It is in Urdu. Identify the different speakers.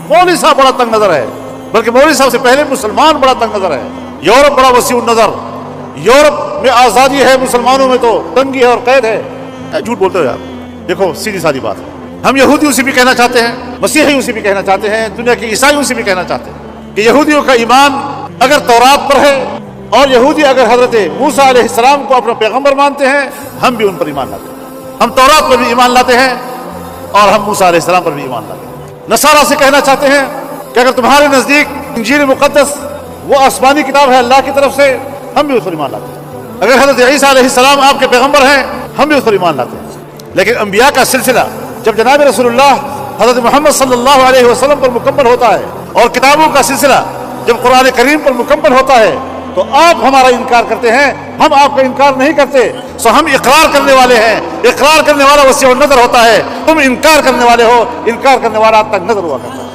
Speaker 1: مولوی صاحب بڑا تنگ نظر ہے، بلکہ مولوی صاحب سے پہلے مسلمان بڑا تنگ نظر ہے۔ یورپ بڑا وسیع النظر، یورپ میں آزادی ہے، مسلمانوں میں تو تنگی ہے اور قید ہے۔ جھوٹ بولتے ہو یار، دیکھو سیدھی سادی بات ہے، ہم یہودیوں سے بھی کہنا چاہتے ہیں، مسیحیوں سے بھی کہنا چاہتے ہیں، دنیا کے عیسائیوں سے بھی کہنا چاہتے ہیں کہ یہودیوں کا ایمان اگر تورات پر ہے اور یہودی اگر حضرت موسیٰ علیہ السلام کو اپنا پیغمبر مانتے ہیں، ہم بھی ان پر ایمان لاتے ہیں، ہم تورات پر بھی ایمان لاتے ہیں اور ہم موسیٰ علیہ السلام پر بھی ایمان لاتے ہیں۔ نصارہ سے کہنا چاہتے ہیں کہ اگر تمہارے نزدیک انجیل مقدس وہ آسمانی کتاب ہے اللہ کی طرف سے، ہم بھی اس پر ایمان لاتے ہیں۔ اگر حضرت عیسیٰ علیہ السلام آپ کے پیغمبر ہیں، ہم بھی اس پر ایمان لاتے ہیں۔ لیکن انبیاء کا سلسلہ جب جناب رسول اللہ حضرت محمد صلی اللہ علیہ وسلم پر مکمل ہوتا ہے اور کتابوں کا سلسلہ جب قرآن کریم پر مکمل ہوتا ہے تو آپ ہمارا انکار کرتے ہیں، ہم آپ کا انکار نہیں کرتے۔ سو ہم اقرار کرنے والے ہیں، اقرار کرنے والا وسیع النظر ہوتا ہے، تم انکار کرنے والے ہو، انکار کرنے والا تنگ نظر ہوا کرتا ہے۔